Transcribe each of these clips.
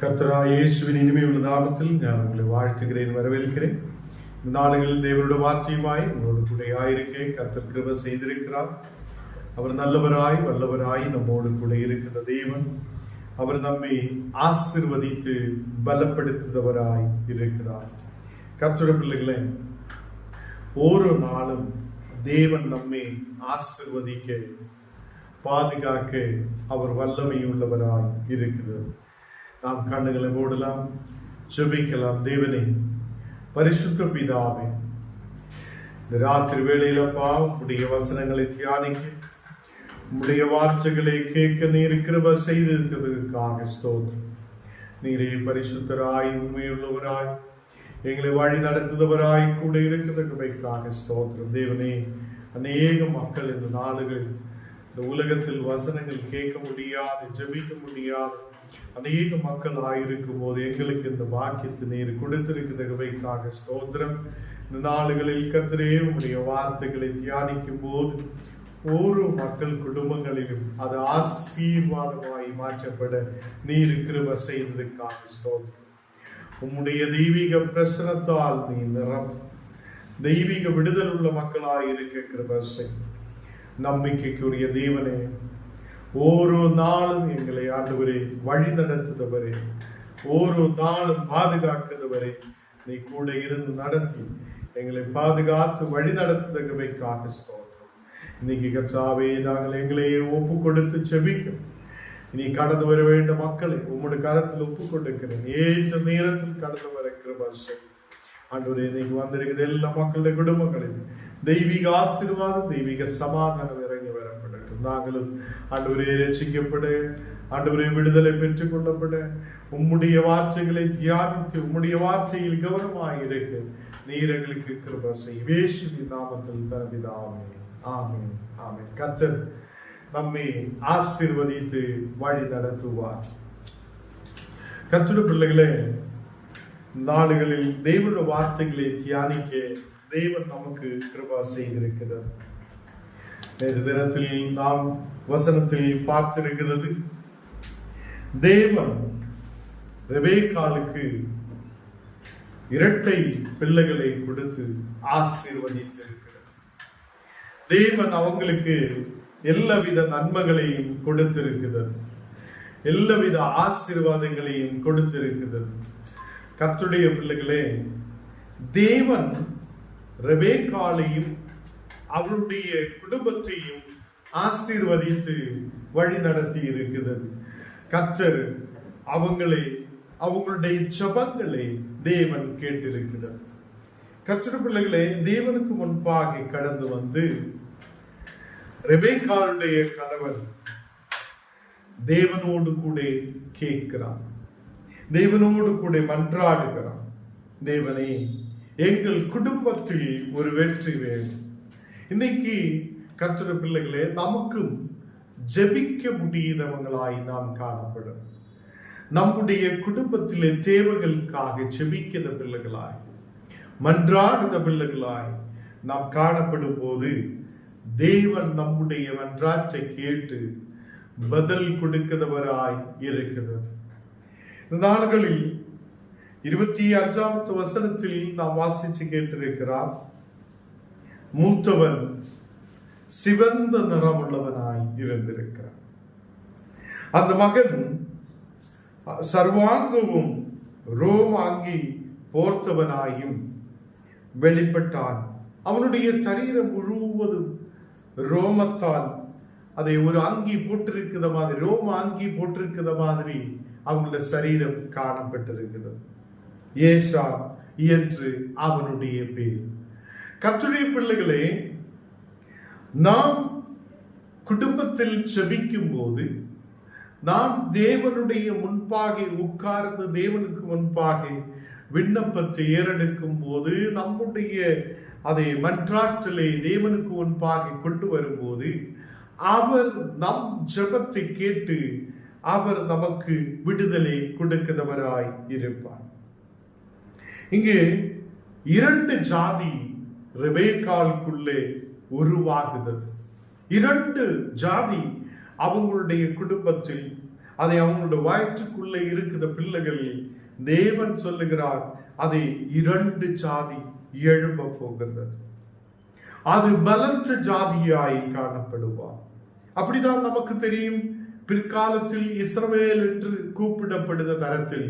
கர்த்தராகிய இயேசுவின் இனிமையுள்ள நாமத்தில் நான் உங்களை வாழ்த்துகிறேன், வரவேற்கிறேன். இந்த நாடுகளில் தேவனுடைய வார்த்தையுமாய் உங்களோடு கூட ஆயிருக்க கர்த்தர் கிருபை செய்திருக்கிறார். அவர் நல்லவராய் வல்லவராய் நம்மோடு கூட இருக்கிற தேவன். அவர் நம்மை ஆசீர்வதித்து பலப்படுத்துபவராய் இருக்கிறார். கர்த்தருடைய பிள்ளைகளே, ஒரு நாளும் தேவன் நம்மை ஆசீர்வதிக்க பாதுகாக்க அவர் வல்லமையுள்ளவராய் இருக்கிறார். நாம் கண்ணுகளை மூடலாம், ஜெபிக்கலாம். தேவனே, பரிசுத்த பிதாவே, இந்த ராத்திரி வேளையிலப்பா உடைய வசனங்களை தியானிக்க, உடைய வார்த்தைகளை கேட்க நீர் கிருபை செய்திருக்கிறதுக்காக ஸ்தோத்திரம். நீரே பரிசுத்தராய் உண்மையுள்ளவராய் எங்களை வழி நடத்துபவராய் கூட இருக்கிற கிருபைக்காக ஸ்தோத்திரம். தேவனே, அநேக மக்கள் இந்த நாடுகளில் இந்த உலகத்தில் வசனங்கள் கேட்க முடியாது, ஜெபிக்க முடியாது அநேக மக்கள் ஆயிருக்கும் போது எங்களுக்கு இந்த வாக்கியத்தை நீர் கொடுத்திருக்கிற கிருபைக்காக ஸ்தோத்திரம். இந்த நாடுகளில் கர்த்தரே உடைய வார்த்தைகளை தியானிக்கும் போது ஒரு மக்கள் குடும்பங்களிலும் அது ஆசீர்வாதமாய் மாற்றப்பட நீர் கிருபை செய்ததற்காக ஸ்தோத்திரம். உம்முடைய தெய்வீக பிரசனத்தால் நீ தெய்வீக விடுதல் உள்ள மக்களாயிருக்க கிருபை செய். நம்பிக்கைக்குரிய தேவனே, ஒரு நாளும் எங்களை ஆண்டவரே வழி நடத்துதவரே, ஒரு நாளும் பாதுகாக்கிறவரே, நீ கூட இருந்து நடத்தி எங்களை பாதுகாத்து வழி நடத்துதவைக்காக ஸ்தோத்திரம். இன்னைக்கு கர்த்தாவே, நாங்கள் எங்களையே ஒப்பு கொடுத்து செபிக்கும். இனி கடந்து வர வேண்டிய மக்களை உம்முடைய கரத்தில் ஒப்பு கொடுக்கிறேன். ஏற்ற நேரத்தில் கடந்து வர கிருபை செய். ஆண்டவரே, இன்னைக்கு வந்திருக்கிற எல்லா மக்களுடைய குடும்பங்களிலும் தெய்வீக ஆசீர்வாதம், தெய்வீக சமாதானம் இறங்கி வரப்படட்டும். நாங்களும் ஆண்டவரே ரட்சிக்கப்பட, ஆண்டவரே விடுதலை பெற்றுக் கொள்ளப்பட, உம்முடைய வார்த்தைகளை தியானித்து உம்முடைய வார்த்தையில் கவனமாயிருக்க நீர் எங்களுக்கு கிருபை செய். இயேசுவின் நாமத்தில் பிதாவே, ஆமென், ஆமென். கர்த்தர் நம்மை ஆசீர்வதித்து வழி நடத்துவார். கர்த்தருடைய பிள்ளைகளே, நாடுகளில் தேவனுடைய வார்த்தைகளை தியானிக்க தேவன் நமக்கு கிருபை செய்திருக்கிறார். நேற்று தினத்தில் நாம் வசனத்தில் பார்த்திருக்கிறது, தேவன் ரெபேக்காளுக்கு இரட்டை பிள்ளைகளை கொடுத்து ஆசீர்வதித்திருக்கிறார். தேவன் அவங்களுக்கு எல்லாவித நன்மைகளையும் கொடுத்திருக்கிறார், எல்லாவித ஆசீர்வாதங்களையும் கொடுத்திருக்கிறது. கர்த்தருடைய பிள்ளைகளே, தேவன் ரெபேக்காளையும் அவளுடைய குடும்பத்தையும் ஆசீர்வதித்து வழி நடத்தி இருக்கிறது. கர்த்தர் அவங்களுடைய ஜெபங்களை தேவன் கேட்டிருக்கிறார். கர்த்தருடைய பிள்ளைகளே, தேவனுக்கு முன்பாக கடந்து வந்து ரெபேக்காளுடைய கணவன் தேவனோடு கூட கேட்கிறான், தேவனோடு கூட மன்றாடுகிறான். தேவனே, எங்கள் குடும்பத்தில் ஒரு வெற்றி வேணும். இன்னைக்கு கர்த்தருடைய பிள்ளைகளே, நமக்கும் ஜெபிக்க முடியாதவங்களாய் நாம் காணப்படும். நம்முடைய குடும்பத்திலே தேவைகளுக்காக ஜெபிக்கிற பிள்ளைகளாய், மன்றாடுத பிள்ளைகளாய் நாம் காணப்படும் போது தேவன் நம்முடைய மன்றாட்டை கேட்டு பதில் கொடுக்கிறவராய் இருக்கிறது. இந்த நாள்களில் 25வது வசனத்தில் நாம் வாசிச்சு கேட்டிருக்கிறார், மூத்தவன் சிவந்த நிறமுள்ளவனாய் இருந்திருக்கிறார். அந்த மகன் சர்வாங்கமும் ரோமாங்கி போர்த்தவனாயும் வெளிப்பட்டான். அவனுடைய சரீரம் முழுவதும் ரோமத்தால் அதை ஒரு அங்கி போட்டிருக்கிற மாதிரி, ரோம அங்கி போட்டிருக்கிற மாதிரி அவங்களுடைய சரீரம் காணப்பட்டிருக்கிறது. ஏசா என்று அவனுடைய பேர். கர்த்தருடைய பிள்ளைகளே, நாம் குடும்பத்தில் ஜெபிக்கும் போது, நாம் தேவனுடைய முன்பாக உட்கார்ந்து தேவனுக்கு முன்பாக விண்ணப்பத்தை ஏறெடுக்கும் போது, நம்முடைய அதை மன்றாற்றலை தேவனுக்கு முன்பாக கொண்டு வரும்போது, அவர் நம் ஜெபத்தை கேட்டு அவர் நமக்கு விடுதலை கொடுக்கிறவராய் இருப்பார். இங்கே 2 ஜாதி ரெபேக்காளுக்குள்ளே உருவாகுது. 2 ஜாதி அவங்களுடைய குடும்பத்தில் அதை அவங்களுடைய வயிற்றுக்குள்ளே இருக்கிற பிள்ளைகள் தேவன் சொல்லுகிறார், அதை 2 ஜாதி எழும்ப போகிறது. அது பலத்த ஜாதியாய் காணப்படுவார். அப்படிதான் நமக்கு தெரியும், பிற்காலத்தில் இஸ்ரவேல் என்று கூப்பிடப்படுகிற தரத்தில்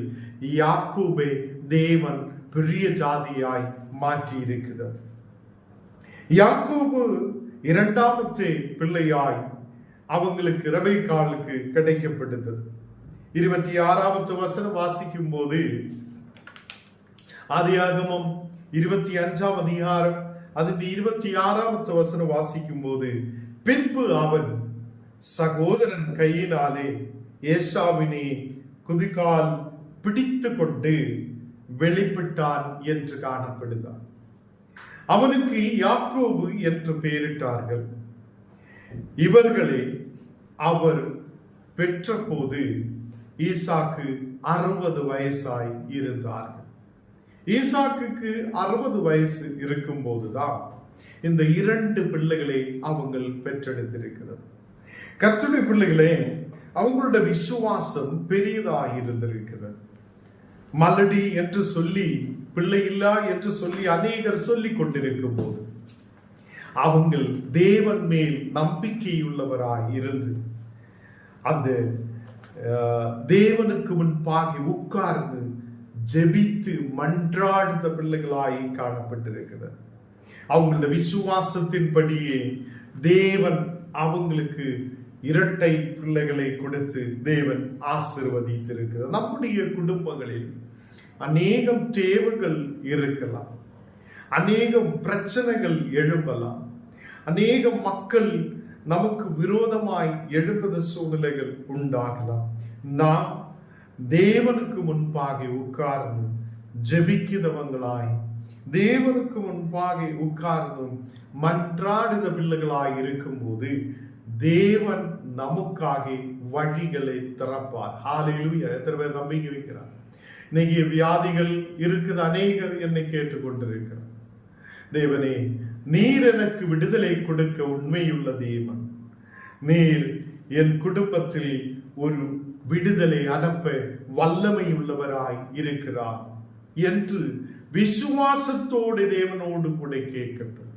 யாக்கோபை தேவன் பெரிய ஜாதியாய் மாற்றி இருக்கிறது. யாக்கோபு 2வது பிள்ளையாய் அவங்களுக்கு ரெபெக்காளுக்கு கிடைக்கப்பட்டது. 26வது வசனம் வாசிக்கும் போது, ஆதியாகமம் 25ஆம் அதிகாரம் அதில் 26வது வசனம் வாசிக்கும் போது, பின்பு அவன் சகோதரன் கையினாலே ஏசாவினை குதிகால் பிடித்து கொண்டு வெளிப்பட்டான் என்று காணப்படுகிறார். அவனுக்கு யாக்கோபு என்று பெயரிட்டார்கள். இவர்களை அவர் பெற்ற போது ஈசாக்கு 60 வயசாய் இருந்தார்கள். ஈசாக்குக்கு 60 வயசு இருக்கும் போதுதான் இந்த 2 பிள்ளைகளை அவங்க பெற்றெடுத்திருக்கிறது. கர்த்தருடைய பிள்ளைகளே, அவங்களுடைய விசுவாசம் பெரியதாக இருந்திருக்கிறது. மலடி என்று சொல்லி, பிள்ளை இல்லா என்று சொல்லி அநேகர் சொல்லிக் கொண்டிருக்கும் போது அவங்க தேவன் மேல் நம்பிக்கையுள்ளவராய் இருந்து அந்த தேவனுக்கு முன்பாக உட்கார்ந்து ஜெபித்து மன்றாடுத பிள்ளைகளாய் காணப்பட்டிருக்கிறது. அவங்களோட விசுவாசத்தின்படியே தேவன் அவங்களுக்கு 2 பிள்ளைகளை கொடுத்து தேவன் ஆசீர்வதித்திருக்கிறது. நம்முடைய குடும்பங்களில் அநேகம் தேவைகள் இருக்கலாம், அநேகம் பிரச்சனைகள் எழும்பலாம், அநேக மக்கள் நமக்கு விரோதமாய் எழும்புத சூழ்நிலைகள் உண்டாகலாம். நாம் தேவனுக்கு முன்பாக உட்கார்ந்து ஜெபிக்கிறவங்களாய், தேவனுக்கு முன்பாக உட்கார்ந்து மன்றாடுத பிள்ளைகளாய் இருக்கும்போது தேவன் நமக்காக வழிகளை திறப்பார். ஹல்லேலூயா! எத்தனை பேர் நம்பிக்கை வைக்கிறார்? இன்னைக்கு வியாதிகள் இருக்குது, அநேகர் என்னை கேட்டுக்கொண்டிருக்கிறார். தேவனே, நீர் எனக்கு விடுதலை கொடுக்க உண்மையுள்ள தேவன், நீர் என் குடும்பத்தில் ஒரு விடுதலை அனுப்ப வல்லமை உள்ளவராய் இருக்கிறார் என்று விசுவாசத்தோடு தேவனோடு கூட கேட்கட்டும்.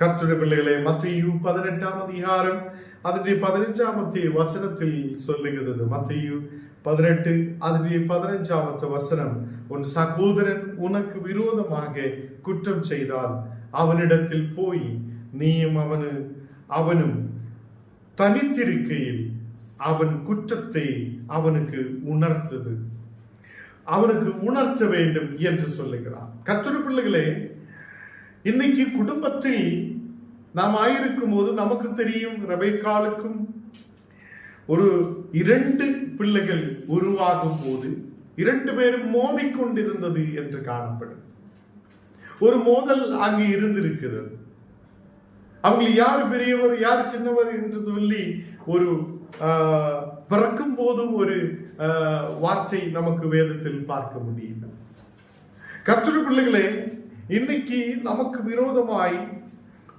கர்த்தருடைய பிள்ளைகளே, மத்தேயு 18ஆம் அதிகாரம் அதனுடைய 15ஆவது வசனத்தில் சொல்லுகிறது. மத்தேயு 18 அதனுடைய 15ஆவது வசனம், உன் சகோதரன் உனக்கு விரோதமாக குற்றம் செய்தால் அவனிடத்தில் போய் நீயும் அவனும் தனித்திருக்கையில் அவன் குற்றத்தை அவனுக்கு உணர்த்த வேண்டும் என்று சொல்லுகிறார். கர்த்தருடைய பிள்ளைகளே, இன்னைக்கு குடும்பத்தில் நாம் ஆயிருக்கும் போது நமக்கு தெரியும், ரெபெக்காளுக்கும் ஒரு 2 பிள்ளைகள் உருவாகும் போது 2 பேரும் மோதிக்கொண்டிருந்தது என்று காணப்படும். ஒரு மோதல் அங்கு இருந்திருக்கிறது. அவங்க யார் பெரியவர் யார் சின்னவர் என்று சொல்லி ஒரு பிறக்கும் போதும் ஒரு வார்த்தை நமக்கு வேதத்தில் பார்க்க முடியும். கர்த்தருடைய பிள்ளைகளே, இன்னைக்கு நமக்கு விரோதமாய்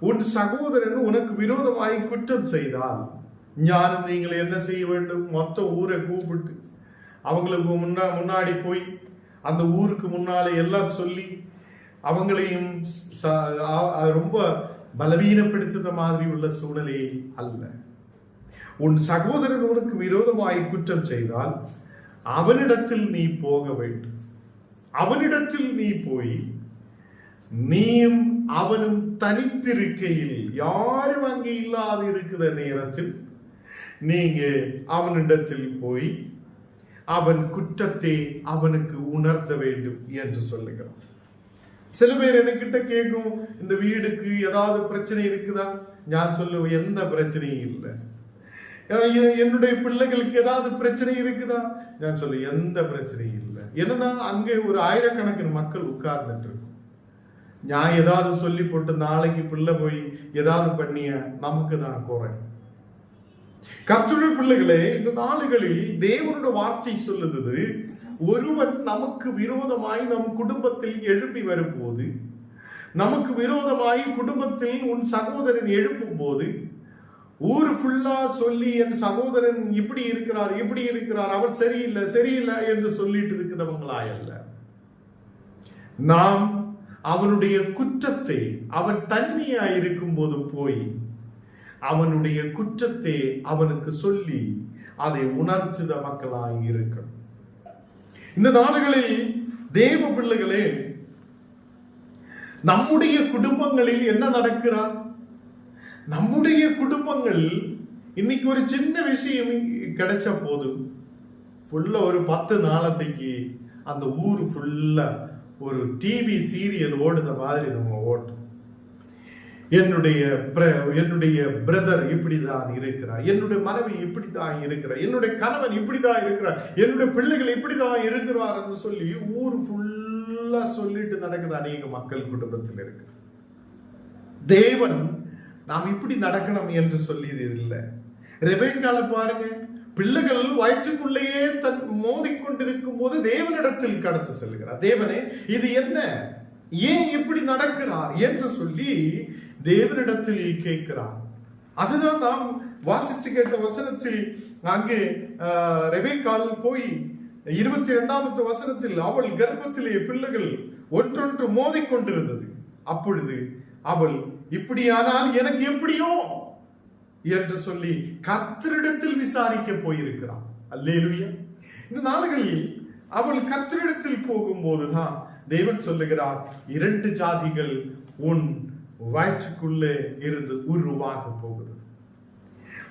உன் சகோதரன் உனக்கு விரோதமாய் குற்றம் செய்தால் ஞானம் நீங்கள் என்ன செய்ய வேண்டும்? மொத்த ஊரை கூப்பிட்டு அவங்களுக்கு முன்னாடி போய் அந்த ஊருக்கு முன்னாலே எல்லாம் சொல்லி அவங்களையும் ரொம்ப பலவீனப்படுத்துற மாதிரி உள்ள சூழ்நிலை அல்ல. உன் சகோதரன் உனக்கு விரோதமாய் குற்றம் செய்தால் அவனிடத்தில் நீ போக வேண்டும். அவனிடத்தில் நீ போய் நீயும் அவனும் தனித்திருக்கையில், யாரும் அங்கே இல்லாது இருக்கிற நேரத்தில் நீங்க அவனிடத்தில் போய் அவன் குற்றத்தை அவனுக்கு உணர்த்த வேண்டும் என்று சொல்லுகிறான். சில பேர் என்கிட்ட கேட்கும், இந்த வீடுக்கு ஏதாவது பிரச்சனை இருக்குதா? நான் சொல்லுவேன், எந்த பிரச்சனையும் இல்லை. என்னுடைய பிள்ளைகளுக்கு ஏதாவது பிரச்சனை இருக்குதா? நான் சொல்லுவேன், எந்த பிரச்சனையும் இல்லை. என்னன்னா அங்கே ஒரு ஆயிரக்கணக்கிന് மக்கள் உட்கார்ந்துட்டு இருக்கும். நான் ஏதாவது சொல்லி போட்டு நாளைக்கு பிள்ளை போய் ஏதாவது பண்ணிய நமக்கு தான் குறை. கர்த்தருடைய பிள்ளைகளே, இந்த நாளுகளில் தேவனுடைய வார்த்தை சொல்லுது, ஒருவன் நமக்கு விரோதமாய் நம் குடும்பத்தில் எழுப்பி வரும்போது, நமக்கு விரோதமாய் குடும்பத்தில் உன் சகோதரன் எழுப்பும் போது ஊர் ஃபுல்லா சொல்லி என் சகோதரன் இப்படி இருக்கிறார், அவன் சரியில்லை என்று சொல்லிட்டு இருக்கிறவங்களா அல்ல. நாம் அவனுடைய குற்றத்தை, அவன் தனிமையா இருக்கும் போது போய் அவனுடைய குற்றத்தை அவனுக்கு சொல்லி அதை உணர்த்துத மக்களாய் இருக்கணும். இந்த நாடுகளில் தேவ பிள்ளைகளே, நம்முடைய குடும்பங்களில் என்ன நடக்கிறார்? நம்முடைய குடும்பங்கள் இன்னைக்கு ஒரு சின்ன விஷயம் கிடைச்ச போதும் ஃபுல்லா ஒரு 10 நாளத்தைக்கு அந்த ஊர் ஃபுல்லா ஒரு டிவி சீரியல் ஓடுத மாதிரி நம்ம ஓட்டும். என்னுடைய பிரதர் இப்படிதான் இருக்கிறார், என்னுடைய மனைவி இப்படித்தான் இருக்கிறார், என்னுடைய கணவன் இப்படிதான் இருக்கிறார், என்னுடைய பிள்ளைகள் இப்படிதான் இருக்கிறார் என்று சொல்லி ஊர் ஃபுல்லா சொல்லிட்டு நடக்குது அநேக மக்கள் குடும்பத்தில் இருக்கு. தேவன் நாம் இப்படி நடக்கணும் என்று சொல்லி இல்லை. ரெபெக்காளை பாருங்க, பிள்ளைகள் வயிற்றுக்குள்ளேயே மோதிக்கொண்டிருக்கும் போது தேவனிடத்தில் கடந்து செல்கிறார். தேவனே, இது என்ன, ஏன் இப்படி நடக்கிறார் என்று சொல்லி தேவனிடத்தில் கேட்கிறார். அதுதான் நாம் வாசித்து கேட்ட வசனத்தில் அங்கே ரெபெக்காள் போய் 22வது வசனத்தில் அவள் கர்ப்பத்திலே பிள்ளைகள் ஒன்றொன்று மோதிக்கொண்டிருந்தது. அப்பொழுது அவள் இப்படியானால் எனக்கு எப்படியோ என்று சொல்லி கர்த்தரிடத்தில் விசாரிக்க போயிருக்கிறான். அல்லேலூயா. இந்த நாள்களில் அவள் கர்த்தரிடத்தில் போகும்போதுதான் தேவன் சொல்லுகிறார், 2 ஜாதிகள் உன் வயிற்றுக்குள்ளே இருந்து உருவாக போகுது.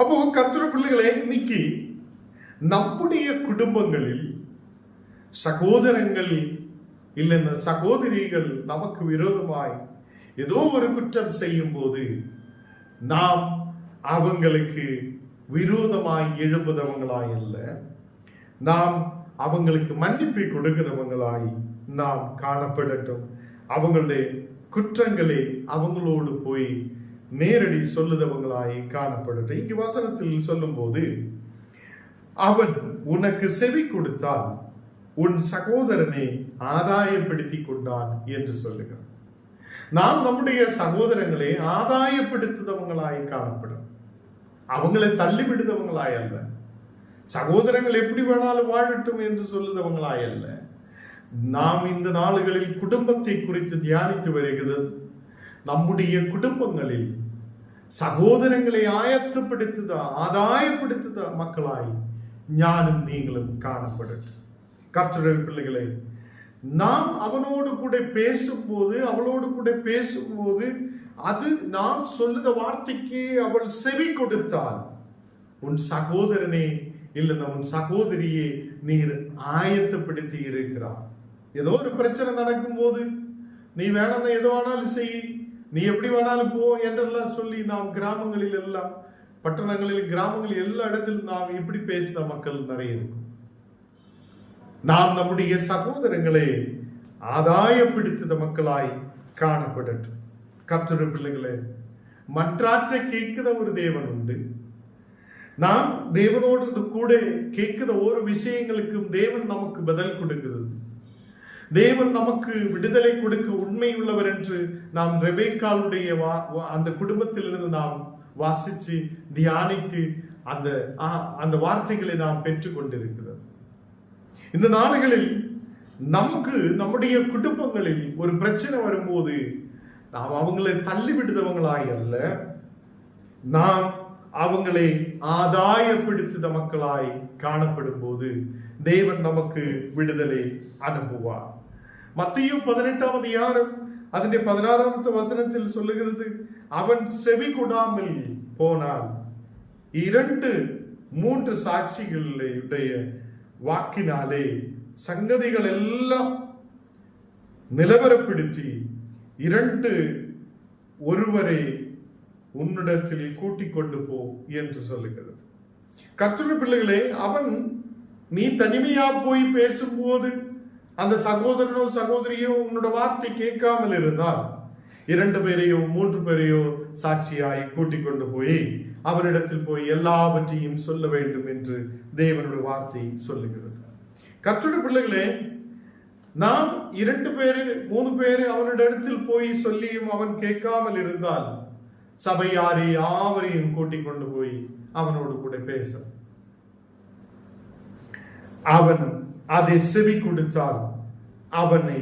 அப்போ கர்த்தருடைய பிள்ளைகளே, இன்னைக்கு நம்முடைய குடும்பங்களில் சகோதரங்கள் இல்லைன்னா சகோதரிகள் நமக்கு விரோதமாய் ஏதோ ஒரு குற்றம் செய்யும் போது நாம் அவங்களுக்கு விரோதமாய் எழுப்புதவங்களாய் அல்ல, நாம் அவங்களுக்கு மன்னிப்பை கொடுக்கிறவங்களாய் நாம் காணப்படட்டும். அவங்களுடைய குற்றங்களை அவங்களோடு போய் நேரடி சொல்லுதவங்களாய் காணப்படட்டும். இங்கு வசனத்தில் சொல்லும் போது, அவன் உனக்கு செவி கொடுத்தால் உன் சகோதரனை ஆதாயப்படுத்தி கொண்டான் என்று சொல்லுகிறான். நாம் நம்முடைய சகோதரங்களை ஆதாயப்படுத்துதவங்களாய் காணப்படும், அவங்களை தள்ளிவிடுதவங்களாய் அல்ல. சகோதரங்கள் எப்படி வேணாலும் வாழட்டும் என்று சொல்லுதவங்களாய் அல்ல. நாம் இந்த நாளுகளில் குடும்பத்தை குறித்து தியானித்து வருகிறது. நம்முடைய குடும்பங்களில் சகோதரங்களை ஆதாயப்படுத்துத மக்களாய் ஞானம் நீங்களும் காணப்படட்டும். கர்த்தருடைய பிள்ளைகளை, நாம் அவனோடு கூட பேசும்போது, அவளோடு கூட பேசும்போது, அது நாம் சொல்லுத வார்த்தைக்கு அவள் செவி கொடுத்தால் உன் சகோதரனே இல்லைன்னா உன் சகோதரியே நீர் ஆயத்தப்படுத்தி இருக்கிறார். ஏதோ ஒரு பிரச்சனை நடக்கும் போது நீ வேணாம் எதோ வேணாலும் செய், நீ எப்படி வேணாலும் போ என்றெல்லாம் சொல்லி நாம் கிராமங்களில் எல்லாம், பட்டணங்களில், கிராமங்களில் எல்லா இடத்திலும் நாம் இப்படி பேசுற மக்கள் நிறைய இருக்கும். நாம் நம்முடைய சகோதரங்களை ஆதாயப்படுத்துத மக்களாய் காணப்படட்டும். கர்த்தருடைய பிள்ளைகளே, மன்றாற்றை கேட்கிற ஒரு தேவன் உண்டு. நாம் தேவனோடு கூட கேட்கிற ஒரு விஷயங்களுக்கும் தேவன் நமக்கு பதில் கொடுக்கிறது. தேவன் நமக்கு விடுதலை கொடுக்க உண்மை உள்ளவர் என்று நாம் ரெபெக்காளுடைய அந்த குடும்பத்திலிருந்து நாம் வாசிச்சு தியானித்து அந்த வார்த்தைகளை நாம் பெற்றுக் கொண்டிருக்கிறது. இந்த நாடுகளில் நமக்கு நம்முடைய குடும்பங்களில் ஒரு பிரச்சனை வரும்போது நாம் அவங்களை தள்ளிவிடுதவங்களாய் அல்ல, நாம் அவங்களை ஆதாயப்படுத்துத மக்களாய் காணப்படும் போது தேவன் நமக்கு விடுதலை அனுப்புவார். மத்தேயு 18ஆம் அதிகாரம் அதனுடைய 16ஆம் வசனத்தில் சொல்லுகிறது, அவன் செவி கொடாமல் போனால் 2-3 சாட்சிகளுடைய வாக்கினாலே சங்கதிகள் எல்லாம் நிலவரப்படுத்தி ஒருவரை உன்னிடத்தில் கூட்டிக் கொண்டு போ என்று சொல்லுகிறது. கர்த்தருடைய பிள்ளைகளே, அவன் நீ தனிமையா போய் பேசும்போது அந்த சகோதரனோ சகோதரியோ உன்னோட வார்த்தை கேட்காமல் இருந்தால் 2 பேரையோ 3 பேரையோ சாட்சியாய் கூட்டிக் கொண்டு போய் அவனிடத்தில் போய் எல்லாவற்றையும் சொல்ல வேண்டும் என்று தேவனுடைய வார்த்தை சொல்லுகிறது. கர்த்தருடைய பிள்ளைகளே, நாம் 2 பேரு 3 பேரு அவனிடத்தில் போய் சொல்லியும் அவன் கேட்காமல் இருந்தால் சபையாரை யாவரையும் கூட்டிக் கொண்டு போய் அவனோடு கூட பேச, அவன் அதை செவி கொடுத்தால் அவனை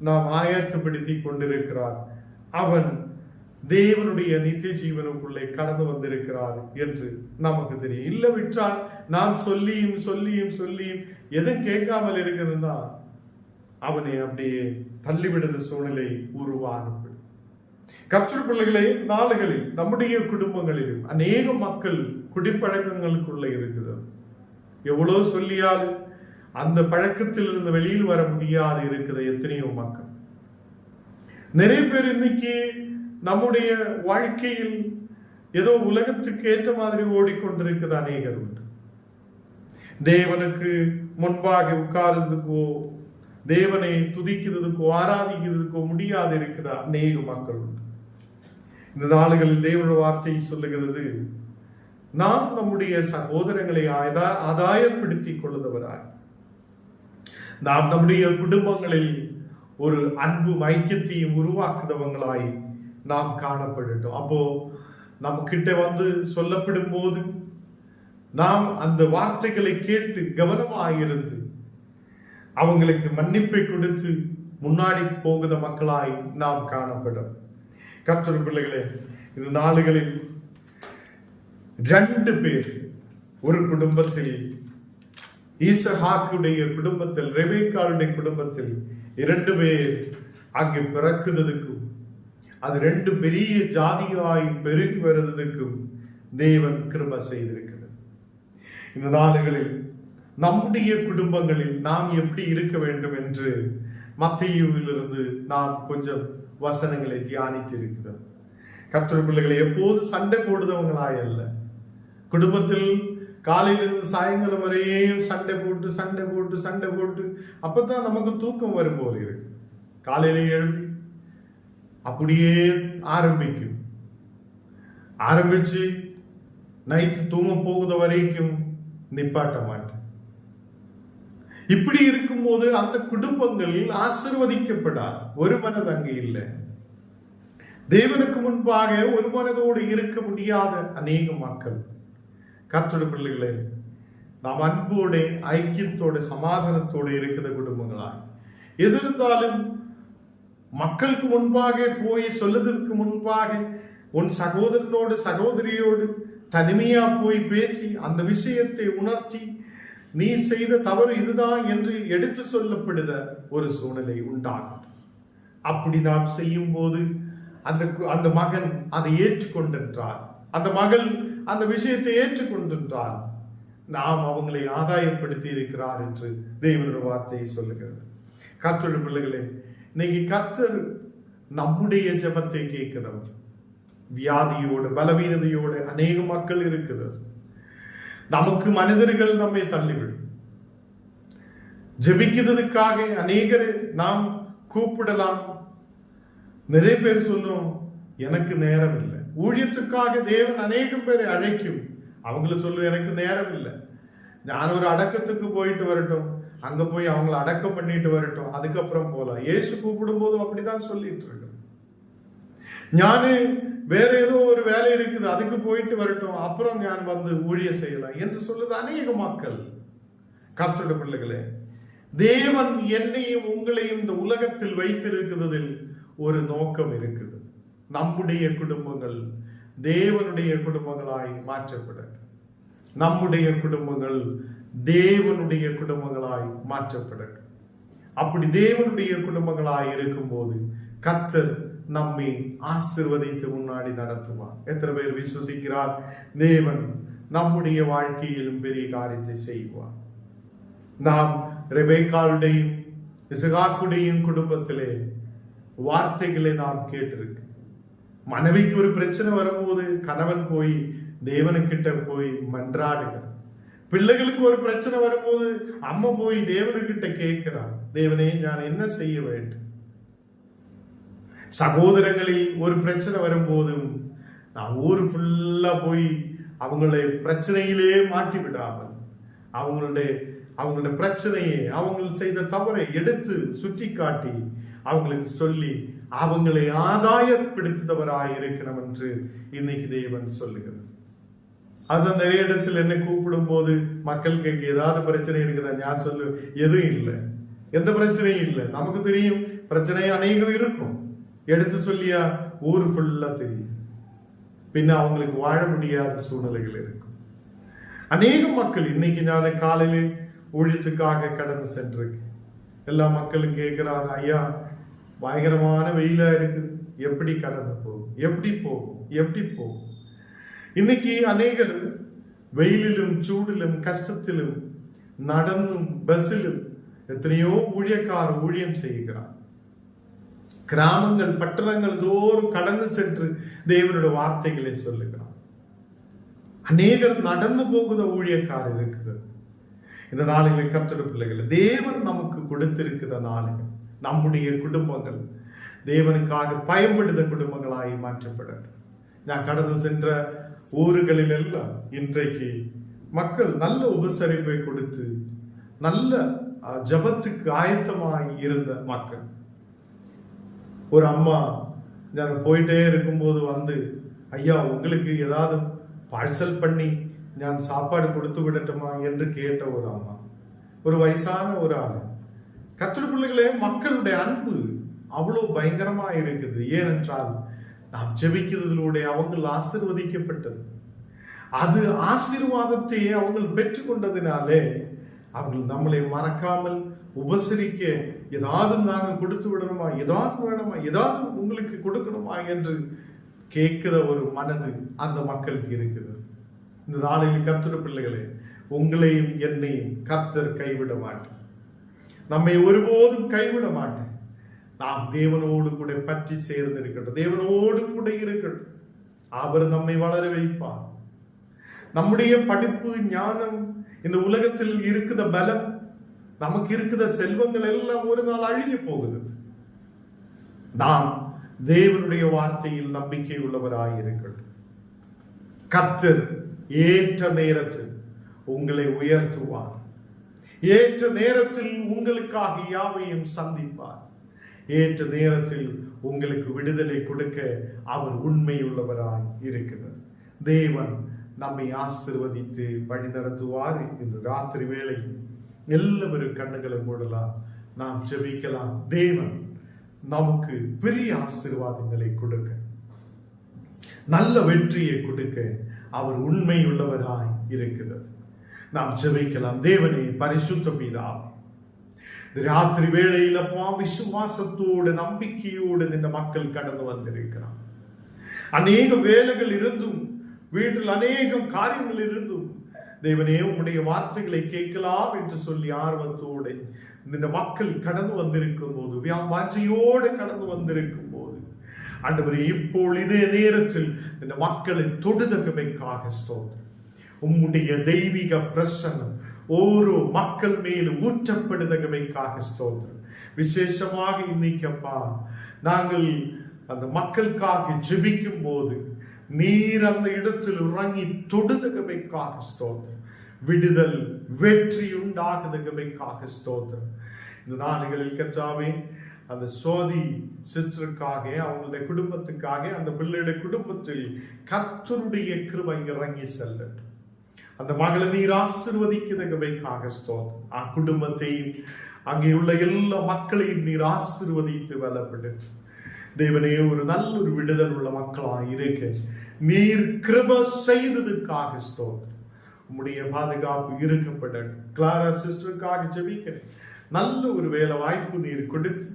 நாம் ஆயத்தப்படுத்தி கொண்டிருக்கிறார், அவன் தேவனுடைய நித்திய ஜீவனுக்குள்ளே கடந்து வந்திருக்கிறார் என்று நமக்கு தெரியும். இல்லை விட்டால் நாம் சொல்லியும் சொல்லியும் சொல்லியும் எதுவும் கேட்காமல் இருக்குதுன்னா அவனை அப்படியே தள்ளிவிடுத சூழ்நிலை உருவாகப்படும். கர்த்தர் பிள்ளைகளே, நாளுகளில் நம்முடைய குடும்பங்களிலும் அநேக மக்கள் குடிப்பழக்கங்களுக்குள்ள இருக்கிறது. எவ்வளவு சொல்லியாலும் அந்த பழக்கத்தில் இருந்து வெளியில் வர முடியாது இருக்குது எத்தனையோ மக்கள். நிறைய பேர் இன்னைக்கு நம்முடைய வாழ்க்கையில் ஏதோ உலகத்துக்கு ஏற்ற மாதிரி ஓடிக்கொண்டிருக்கிறது அநேகர் உண்டு. தேவனுக்கு முன்பாக உட்கார்றதுக்கோ தேவனை துதிக்கிறதுக்கோ ஆராதிக்கிறதுக்கோ முடியாது இருக்கிற அநேக மக்கள் உண்டு. இந்த நாளுகளில் தேவனுடைய வார்த்தை சொல்லுகிறது, நாம் நம்முடைய சகோதரங்களை ஆதாயப்படுத்திக் கொள்ளுதவராய், நாம் நம்முடைய குடும்பங்களில் ஒரு அன்பு ஐக்கியத்தையும் உருவாக்குதவங்களாய் நாம் காணப்படட்டும். அப்போ நம்ம கிட்ட வந்து சொல்லப்படும் போது நாம் அந்த வார்த்தைகளை கேட்டு கவனமாயிருந்து அவங்களுக்கு மன்னிப்பை கொடுத்து முன்னாடி போகிற மக்களாய் நாம் காணப்படும். கர்த்தர் பிள்ளைகளே, இந்த நாளுகளில் 2 பேர் ஒரு குடும்பத்தில், ஈசாக்குடைய குடும்பத்தில், ரெபெக்காளுடைய குடும்பத்தில் 2 பேர் அங்கே பிறக்குறதுக்கும் அது 2 பெரிய ஜாதியாய் பெருகி வருவதற்கும் தேவன் கிருபை செய்திருக்கிறது. இந்த நாளுகளில் நம்முடைய குடும்பங்களில் நாம் எப்படி இருக்க வேண்டும் என்று மத்தேயுவிலிருந்து நாம் கொஞ்சம் வசனங்களை தியானித்து இருக்கிறோம். கர்த்தர் பிள்ளைகளை, எப்போது சண்டை போடுதவங்களாய் அல்ல, குடும்பத்தில் காலையிலிருந்து சாயங்காலம் வரையும் சண்டை போட்டு சண்டை போட்டு சண்டை போட்டு அப்பதான் நமக்கு தூக்கம் வரும் போல இருக்கு. காலையில எழுப்பி அப்படியே ஆரம்பிச்சு நைட்டு தூங்க போகுத வரைக்கும் நிப்பாட்ட மாட்டேன். இப்படி இருக்கும்போது அந்த குடும்பங்கள் ஆசீர்வதிக்கப்படாது. ஒரு மனது அங்கே இல்லை. தேவனுக்கு முன்பாக ஒரு மனதோடு இருக்க முடியாத அநேக மக்கள். கர்த்தருடைய பிள்ளைகளே, நாம் அன்போட ஐக்கியத்தோட சமாதானத்தோடு இருக்கிற குடும்பங்களா எது இருந்தாலும் மக்களுக்கு முன்பாக போய் சொல்லுவதற்கு முன்பாக உன் சகோதரனோடு சகோதரியோடு தனிமையா போய் பேசி அந்த விஷயத்தை உணர்த்தி நீ செய்த தவறு இதுதான் என்று எடுத்து சொல்லப்படுத ஒரு சூழ்நிலை உண்டாகும். அப்படி நாம் செய்யும் போது அந்த மகன் அதை ஏற்றுக்கொண்டென்றார், அந்த மகள் அந்த விஷயத்தை ஏற்றுக்கொண்டென்றால் நாம் அவங்களை ஆதாயப்படுத்தி இருக்கிறார் என்று தேவனுடைய வார்த்தையை சொல்லுகிறது. கர்த்தருடைய பிள்ளைகளே, இன்னைக்கு கர்த்தர் நம்முடைய ஜெபத்தை கேட்கிறவர். வியாதியோடு பலவீனதையோடு அநேக மக்கள் இருக்கிறது. நமக்கு மனிதர்கள் நம்மை தள்ளிவிடும். ஜெபிக்கிறதுக்காக அநேகரை நாம் கூப்பிடலாம். நிறைய பேர் சொல்லும், எனக்கு நேரம் இல்லை. ஊழியத்துக்காக தேவன் அநேகம் பேரை அழைக்கும். அவங்களுக்கு சொல்லும், எனக்கு நேரம் இல்லை, நான் ஒரு அடக்கத்துக்கு போயிட்டு வரட்டும், அங்க போய் அவங்களை அடக்கம் பண்ணிட்டு வரட்டும், அதுக்கப்புறம் போலாம். இயேசு கூப்பிடும் போதும் அப்படிதான் சொல்லிட்டு இருக்கு. ஞானு வேற ஏதோ ஒரு வேலை இருக்குது, அதுக்கு போயிட்டு வரட்டும், அப்புறம் ஞான் வந்து ஊழிய செய்யலாம் என்று சொல்லுது அநேக மக்கள். கர்த்தருடைய பிள்ளைகளே, தேவன் என்னையும் உங்களையும் இந்த உலகத்தில் வைத்திருக்கிறதில் ஒரு நோக்கம் இருக்குது. நம்முடைய குடும்பங்கள் தேவனுடைய குடும்பங்களாய் மாற்றப்படும். நம்முடைய குடும்பங்கள் தேவனுடைய குடும்பங்களாய் மாற்றப்படும். அப்படி தேவனுடைய குடும்பங்களாய் இருக்கும் போது கர்த்தர் நம்மை ஆசீர்வதித்து முன்னாடி நடத்துவார். எத்தனை பேர் விசுவசிக்கிறார்? தேவன் நம்முடைய வாழ்க்கையிலும் பெரிய காரியத்தை செய்வார். நாம் ரெபெக்காளுடையும் இசகாக்குடையும் குடும்பத்திலே வார்த்தைகளை நாம் கேட்டிருக்கு. மனைவிக்கு ஒரு பிரச்சனை வரும்போது கணவன் போய் தேவனுக்கிட்ட போய் மன்றாடுகிறார். பிள்ளைகளுக்கு ஒரு பிரச்சனை வரும்போது அம்மா போய் தேவனுக்கிட்ட கேட்கிறார், தேவனே நான் என்ன செய்ய வேண்டும்? சகோதரங்களில் ஒரு பிரச்சனை வரும்போதும் நான் ஊரு ஃபுல்லா போய் அவங்களுடைய பிரச்சனையிலே மாட்டி விடாமல் அவங்களோட பிரச்சனையை, அவங்க செய்த தவறை எடுத்து சுட்டி காட்டி அவங்களுக்கு சொல்லி அவங்களை ஆதாயப்படுத்துபவராய் இருக்கணும் என்று இன்னைக்கு தேவன் சொல்லுகிறது. அதான் நிறைய இடத்துல என்ன கூப்பிடும் போது மக்களுக்கு ஏதாவது பிரச்சனை இருக்குதா, நான் சொல்லு எதுவும் இல்லை, எந்த பிரச்சனையும் இல்லை. நமக்கு தெரியும் பிரச்சனை அநேகம் இருக்கும், எடுத்து சொல்லியா ஊரு ஃபுல்லா தெரியும். பின்ன அவங்களுக்கு வாழ முடியாத சூழ்நிலைகள் இருக்கும். அநேக மக்கள் இன்னைக்கு நான் காலையில் ஊழியத்துக்காக கடந்து சென்றிருக்கேன். எல்லா மக்களும் கேட்கிறாங்க, ஐயா பயங்கரமான வெயிலா இருக்குது, எப்படி கடந்து போகும், எப்படி போகும், எப்படி போகும். இன்னைக்கு அநேகர் வெயிலிலும் சூடிலும் கஷ்டத்திலும் நடந்தும் பஸ்ஸிலும் எத்தனையோ ஊழியக்காரர் ஊழியம் செய்கிறார். கிராமங்கள் பட்டணங்கள் தோறும் கடந்து சென்று தேவனுடைய வார்த்தைகளை சொல்லுகிறார். அநேகர் நடந்து போகுத ஊழியக்காரர் இருக்குது. இந்த நாளில் கர்த்தருடைய பிள்ளைகள், தேவன் நமக்கு கொடுத்திருக்கிற நாளில் நம்முடைய குடும்பங்கள் தேவனுக்காக பயன்படுத்த குடும்பங்களாய் மாற்றப்படட்டும். நான் கடந்து சென்ற ஊர்களில் எல்லாம் இன்றைக்கு மக்கள் நல்ல உபசரிப்பை கொடுத்து நல்ல ஜபத்துக்கு ஆயத்தமாய் இருந்த மக்கள். ஒரு அம்மா நான் போயிட்டே இருக்கும்போது வந்து, ஐயா உங்களுக்கு ஏதாவது பார்சல் பண்ணி நான் சாப்பாடு கொடுத்து விடட்டுமா என்று கேட்ட ஒரு அம்மா, ஒரு வயசான ஒரு ஆள். கர்த்தருடைய பிள்ளைகளே, மக்களுடைய அன்பு அவ்வளவு பயங்கரமா இருக்குது. ஏனென்றால் நாம் ஜெபிக்கிறதிலூടെ அவங்கள் ஆசீர்வதிக்கப்பட்டது. அது ஆசீர்வாதத்தை அவங்கள் பெற்றுக்கொண்டதினாலே அவர்கள் நம்மளை மறக்காமல் உபசரிக்க, ஏதாவது நாங்கள் கொடுத்து விடணுமா, ஏதாவது வேணுமா, ஏதாவது உங்களுக்கு கொடுக்கணுமா என்று கேட்கிற ஒரு மனது அந்த மக்களுக்கு இருக்குது. இந்த நாளில் கர்த்தருடைய பிள்ளைகளே, உங்களையும் என்னையும் கர்த்தர் கைவிட மாட்டார். நம்மை ஒருபோதும் கைவிட மாட்டேன். நாம் தேவனோடு கூட பற்றி சேர்ந்து இருக்கட்டும், தேவனோடு கூட இருக்கட்டும். அவர் நம்மை வளர வைப்பார். நம்முடைய படிப்பு, ஞானம், இந்த உலகத்தில் இருக்கிற பலம், நமக்கு இருக்கிற செல்வங்கள் எல்லாம் ஒரு நாள் அழிய போகிறது. நாம் தேவனுடைய வார்த்தையில் நம்பிக்கை உள்ளவராய் இருக்கட்டும். கர்த்தர் ஏற்ற நேரத்தில் உங்களை உயர்த்துவார். ஏற்ற நேரத்தில் உங்களுக்காக யாவையும் சந்திப்பார். ஏற்ற நேரத்தில் உங்களுக்கு விடுதலை கொடுக்க அவர் உண்மையுள்ளவராய் இருக்கிறார். தேவன் நம்மை ஆசீர்வதித்து வழி நடத்துவார். இந்த ராத்திரி வேளை எல்லாரும் கண்ணுகளை மூடலாம், நாம் ஜெபிக்கலாம். தேவன் நமக்கு பெரிய ஆசீர்வாதங்களை கொடுக்க, நல்ல வெற்றியை கொடுக்க அவர் உண்மையுள்ளவராய் இருக்கிறது. நாம் ஜெபிக்கலாம். தேவனே, பரிசுத்த பிதாவே, ராத்திரி வேளையில விசுவாசத்தோடு நம்பிக்கையோடு இந்த மக்கள் கடந்து வந்திருக்கிறார். அநேக வேலைகள் இருந்தும், வீட்டில் அநேகம் காரியங்கள் இருந்தும், தேவனே உம்முடைய வார்த்தைகளை கேட்கலாம் என்று சொல்லி ஆர்வத்தோடு இந்த மக்கள் கடந்து வந்திருக்கும் போது, வாஞ்சையோடு கடந்து வந்திருக்கும் போது, ஆண்டவரே இப்போ இதே நேரத்தில் இந்த மக்களை தொடுதகமைக்காக ஸ்தோத்திரம். உம்முடைய தெய்வீக பிரசன்னம் ஓரோ மக்கள் மேலும் ஊற்றப்படுதகமைக்காக ஸ்தோத்திரம். விசேஷமாக இன்னைக்கப்பா நாங்கள் அந்த மக்களுக்காக ஜெபிக்கும் போது நீர் அந்த இடத்தில் இறங்கி தொடுதகமைக்காக ஸ்தோத்திரம். விடுதல், வெற்றி உண்டாகுதகமைக்காக ஸ்தோத்திரம். இந்த நாடுகளில் கர்த்தாவே, அந்த சோதி சிஸ்டருக்காக, அவங்களுடைய குடும்பத்துக்காக, அந்த பிள்ளையுடைய குடும்பத்தில் கர்த்தருடைய கிருபை இறங்கி செல்லட்டும். அந்த மகளை நீர் ஆசீர்வதிக்கிறதற்காக ஸ்தோத்திரம். ஆ குடும்பத்தையும் அங்கே உள்ள எல்லா மக்களையும் நீர் ஆசீர்வதித்து வல்லப்பட்டு தேவனே ஒரு நல்ல ஒரு விடுதல் உள்ள மக்களாக இருக்க நீர் கிருபை செய்ததுக்காக ஸ்தோத்திரம். உம்முடைய பாதுகாப்பு இருக்கப்பட்ட கிளாரா சிஸ்டருக்காக ஜெபிக்கிறேன். நல்ல ஒரு வேலை வாய்ப்பு நீர் கொடுத்து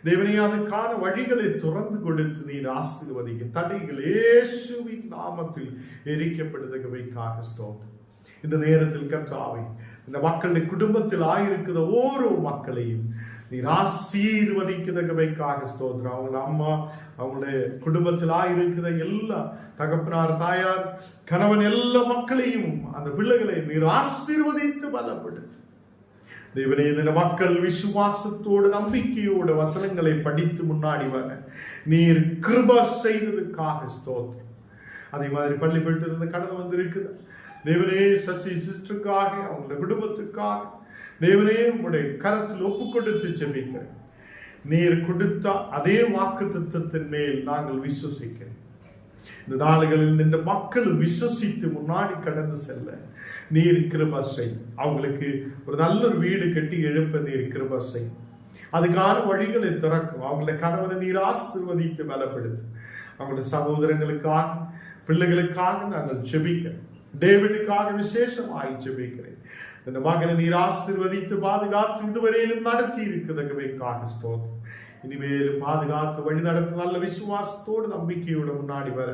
தேவனே அதற்கான வழிகளை துறந்து கொடுத்து நீர் ஆசீர்வதிக்க தடைகள் இயேசுவின் நாமத்தில் எரிக்கப்படுவதற்காக ஸ்தோத்திரம். இந்த நேரத்தில் கர்த்தாவே, இந்த மக்களுடைய குடும்பத்தில் ஆயிருக்கிற ஓரோ மக்களையும் நீர் ஆசீர்வதிக்கிறதற்காக ஸ்தோத்திரம். அவங்க அம்மா, அவங்களுடைய குடும்பத்தில் ஆயிருக்கிற எல்லா தகப்பனார், தாயார், கணவன், எல்லா மக்களையும் அந்த பிள்ளைகளை நீர் ஆசீர்வதித்து பலப்படுத்து. தேவனே, இந்த மக்கள் விசுவாசத்தோடு நம்பிக்கையோடு வசனங்களை படித்து முன்னாடி வர நீர் கிருபை செய்ததுக்காக ஸ்தோத்திரம். அதே மாதிரி பள்ளி போயிட்டு இருந்து கடந்து வந்து இருக்குது தேவனே, சசி சிஸ்டருக்காக, அவங்களோட குடும்பத்துக்காக தேவனே உம்முடைய கரத்தில் ஒப்பு கொடுத்து ஜெபிக்கிறேன். நீர் கொடுத்த அதே வாக்குத்தத்தத்தின் மேல் நாங்கள் விசுவசிக்கிறேன். இந்த நாடுகளில் இந்த மக்கள் விசுவசித்து முன்னாடி கடந்து செல்ல நீர் கிருபை செய். அவங்களுக்கு ஒரு நல்ல ஒரு வீடு கட்டி எழுப்ப நீர் கிருபை செய். அதுக்கான வழிகளை திறக்கும். அவங்கள கணவனை நீர் ஆசீர்வதித்து பலப்படுத்து. அவங்களுடைய சகோதரங்களுக்காக பிள்ளைகளுக்காக நாங்கள் ஜெபிக்கிறேன். டேவிடுக்காக விசேஷமாய் ஜெபிக்கிறேன். இந்த மகனை நீர் ஆசீர்வதித்து பாதுகாத்து இதுவரையிலும் நடத்தி இருக்கிறதுக்காக ஸ்தோத்திரம். இனிமேலும் பாதுகாத்து வழி நடத்த நல்ல விசுவாசத்தோடு நம்பிக்கையோட முன்னாடி வர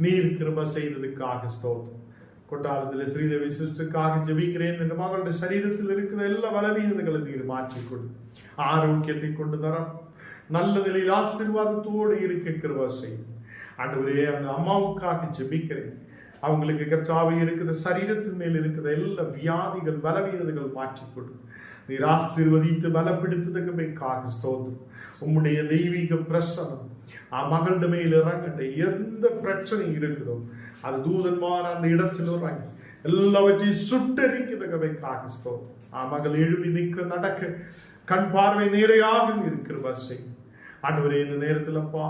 நீர் கிருபை செய்ததுக்காக ஸ்தோத்திரம். கொட்டாரத்தில் ஸ்ரீதேவி சிஸ்டருக்காக ஜெபிக்கிறேன். இந்த மகளுடைய சரீரத்தில் இருக்கிற எல்லா பலவீனங்களை நீர் மாற்றிக்கொண்டு ஆரோக்கியத்தை கொண்டு தரம் நல்ல நிலையில் ஆசீர்வாதத்தோடு இருக்க கிருபை செய்யும். ஆண்டவரே, அந்த அம்மாவுக்காக ஜெபிக்கிறேன். அவங்களுக்கு கர்த்தாவே இருக்கிற சரீரத்தின் மேல் இருக்கிற எல்லா வியாதிகள் பலவீனங்கள் மாற்றிக்கொடு. நீர் ஆசீர்வதித்து பலப்படுத்ததுக்காக ஸ்தோத்திரம். உம்முடைய தெய்வீக பிரசனம் மകളുടെ மேல் இறங்கட்ட. எந்த பிரச்சனை இருக்குதோ அது தூதன்மார் அந்த இடத்தில் இறங்கி எல்லாவற்றையும் சுட்டரிக்கிறதுக்காக ஸ்தோத்திரம். மகள் எழுப்பி நிற்க நடக்க கண் பார்வை நேரையாக இருக்கிற வசை. ஆண்டவரே, இந்த நேரத்தில் அப்பா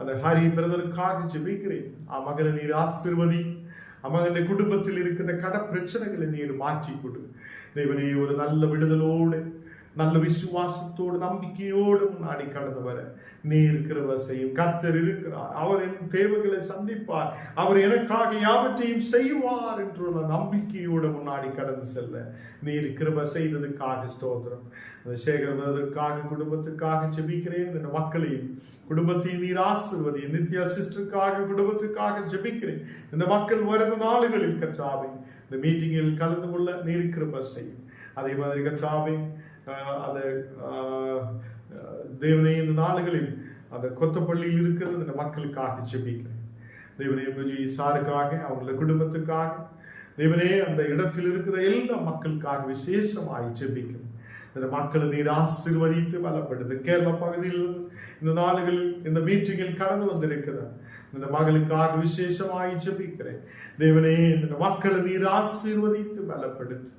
அந்த ஹரி பிரதருக்காக ஜெபிக்கிறேன். மகனை நீர் ஆசீர்வதி. மகனுடைய குடும்பத்தில் இருக்கிற கட பிரச்சனைகளை நீர் மாற்றி கொடு. தேவனே, ஒரு நல்ல விடுதலோடு நல்ல விசுவாசத்தோடு நம்பிக்கையோடு முன்னாடி கடந்து வர நீர் கிருபை செய்யும். கர்த்தர் இருக்கிறார். அவர் என் தேவைகளை சந்திப்பார். அவர் எனக்காக யாவற்றையும் செய்வார் என்ற நம்பிக்கையோடு முன்னாடி கடந்து செல்ல நீர் கிருபை செய்ததுக்காக ஸ்தோத்திரம். அந்த சேகர்வதற்காக குடும்பத்துக்காக ஜெபிக்கிறேன். இந்த மக்களையும் குடும்பத்தையும் நீர் ஆசீர்வதி. நித்யா சிஸ்டருக்காக குடும்பத்துக்காக ஜெபிக்கிறேன். இந்த மக்கள் வருகிற நாளுகளில் கர்த்தாவே இந்த மீட்டிங்கில் கலந்து கொள்ள நீர் கிருபை செய்யும். அதே மாதிரி கர்த்தாவே அந்த தேவனே, இந்த நாடுகளில் அந்த கொத்தப்பள்ளியில் இருக்கிறது இந்த மக்களுக்காக ஜெபிக்கிறேன். தேவனே, புஜி சாருக்காக அவங்கள குடும்பத்துக்காக தேவனே அந்த இடத்தில் இருக்கிற எல்லா மக்களுக்காக விசேஷமாய் ஜெபிக்கிறேன். இந்த மக்களை நீர் ஆசீர்வதித்து பலப்படுத்து. கேரள பகுதியில் இந்த நாடுகளில் இந்த மீட்டிங்கில் கடந்து வந்திருக்கிறார் இந்த மகளுக்காக விசேஷமாய் ஜெபிக்கிறேன். தேவனே, இந்த மக்களை நீர் ஆசீர்வதித்து பலப்படுத்து.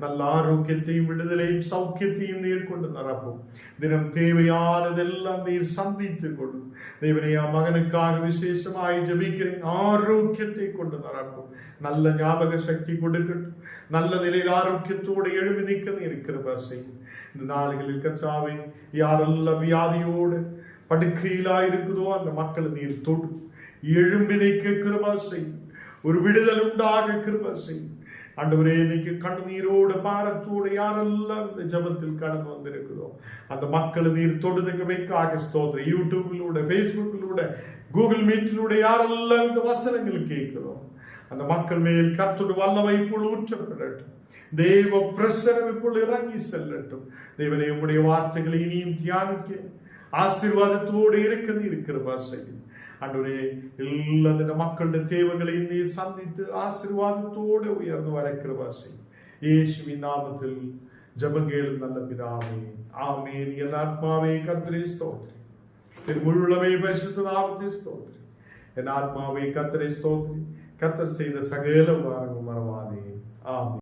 நல்ல ஆரோக்கியத்தையும் விடுதலையும் சௌக்கியத்தையும் நீர் கொண்டு நிரப்பும். தினம் தேவையானதெல்லாம் நீர் சந்தித்து கொடு. தேவனே, மகனுக்காக விசேஷமாய் ஜெபிக்கிறேன். ஆரோக்கியத்தை கொண்டு நிரப்பும். நல்ல ஞாபக சக்தி கொடுக்கட்டும். நல்ல நிலையில் ஆரோக்கியத்தோடு எழுதி நிற்க நீர் கிருபை செய்யும். இந்த நாடுகளில் கர்த்தாவே, யாரெல்லாம் வியாதியோடு படுக்கையிலாயிருக்குதோ அந்த மக்களை நீர் தொடு. எழும்பி நிற்க கிருபை செய்யும். ஒரு விடுதல் உண்டாக கிருபை செய்யும். ஆண்டவரே, இன்னைக்கு கண்ணீரோடு பாரத்தோடு யாரெல்லாம் இந்த ஜபத்தில் கடந்து வந்திருக்கிறோம் அந்த மக்களை நீர் தொடுதற்காக ஸ்தோத்திரம். யூடியூபிலூட, ஃபேஸ்புக்கிலூட, கூகுள் மீட்டிலூட யாரெல்லாம் இந்த வசனங்கள் கேட்கிறோம் அந்த மக்கள் மேல் கர்த்தருடைய வல்லமை இப்பொழுது ஊற்றப்படட்டும். தேவ பிரசனம் இப்பொழுது இறங்கி செல்லட்டும். தேவனே, உம்முடைய வார்த்தைகளை இனியும் தியானிக்க ஆசீர்வாதத்தோடு இருக்கிற வாசையில் ஆண்டவரே, எல்லா மக்களுடைய தேவைகளை நீர் சந்தித்து ஆசீர்வாதத்தோடு உயர்ந்து வரைக்கிற வாசை இயேசுவின் நாமத்தில் ஜெபங்கள் நல்ல பிதாவே, ஆமென். என் ஆத்மாவே கர்த்தரை ஸ்தோத்திரி. என் முழுமே பரிசுத்த நாமத்தை ஸ்தோத்திரி. என் ஆத்மாவே கர்த்தரை ஸ்தோத்திரி. கர்த்தர் செய்த சகல உபகாரங்களும் மறவாதே. ஆமென்.